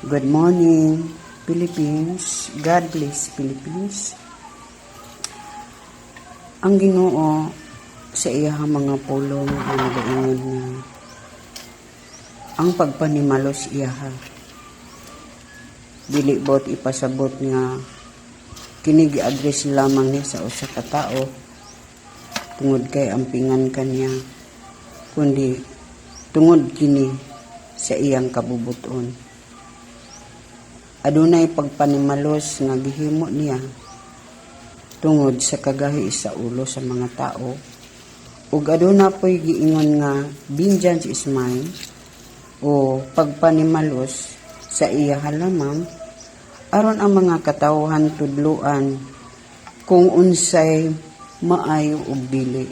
Good morning, Philippines. God bless Philippines. Ang Ginoo sa iyahang mga pulong ang nagaingon nga ang pagpanimalos iyaha. Dili bot ipasabot nga kini gi-address lamang niya sa usa ka tao tungod kay ampingan kanya, kundi tungod kini sa iyang kabubuton. Adunay pagpanimalos nga gihimo niya tungod sa kagahi sa ulo sa mga tao, ug aduna po'y giingon nga vengeance is mine, o pagpanimalos sa iya lamang, aron ang mga katawhan tudluan kung unsay maayo ug dili,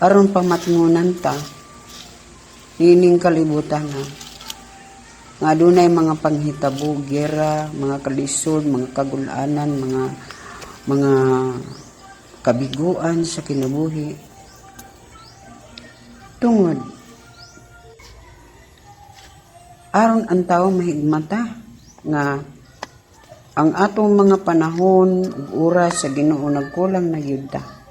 aron pamatngunan ta nining kalibutan nga adunay mga panghitabo, gera, mga kalisod, mga kagulanan, mga kabiguan sa kinabuhi. Tungod aron ang tao mahigmata nga ang atong mga panahon ug oras sa Ginoo nagkulang na gyud ta.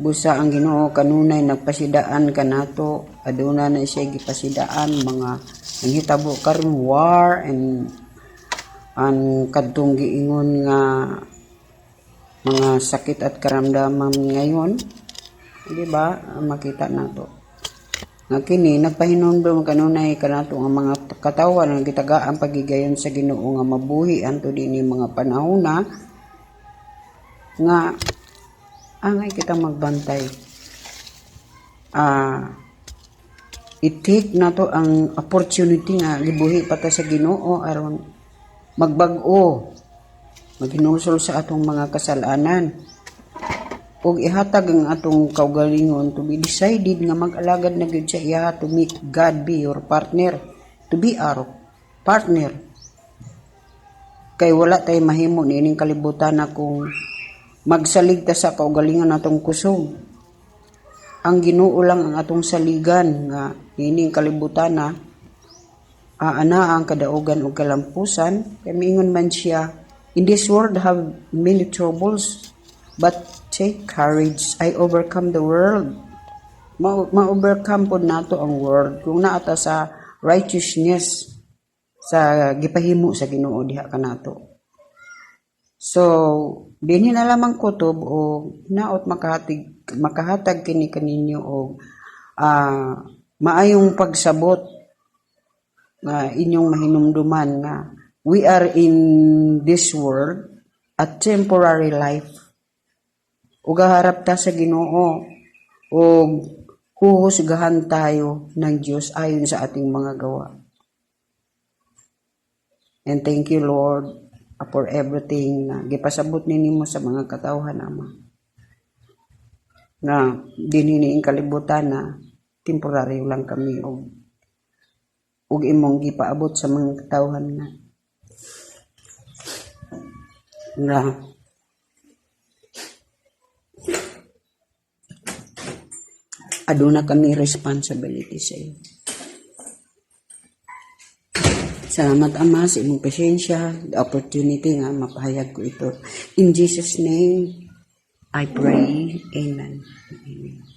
Busa ang Ginoo kanunay nagpasidaan kanato, aduna na siya gipasidaan mga nanghitabo karon war and kadtong giingon nga mga sakit at karamdaman ngayon, di ba? Makita nato nga kini nagpahinumdom kanunay kanato ang mga katawan nga gitagaan pagigayon sa Ginoo nga mabuhi anto dinhi mga panahona nga angay kita magbantay. I-take na to ang opportunity nga libuhi pata sa Ginoo aron magbag-o, maghinusol sa atong mga kasalanan, ug ihatag ang atong kaugalingon to be decided nga mag-alagad na gyud sa iya to meet God be your partner, to be our partner. Kay wala tay mahimo niining kalibutan na kung magsalig ta sa kaugalingon natong kusog. Ang Ginoo lang ang atong saligan nga ining kalibutan na ana ang kadaugan ug kalampusan. Kay miingon man siya, in this world have many troubles, but take courage, I overcome the world. Ma-overcome po nato ang world kung naata sa righteousness sa gipahimo sa Ginoo diha kanato. So, dinhi na lamang kutob o naot makahatag kini kaninyo og maayong pagsabot nga inyong mahinumduman nga we are in this world a temporary life. Ug gaharap ta sa Ginoo ug huhusgahan tayo ng Dios ayon sa ating mga gawa. And thank you, Lord, for everything na gipasabot ninyo sa mga katawhan, Ama. Na dinhiniing kalibutan na temporary lang kami ug imong gipaabot sa mga katawhan na aduna kami responsibility sa iyo. Salamat, Ama, sa imong pasensya, the opportunity nga mapahayag ko ito. In Jesus' name, I pray. Amen. Amen.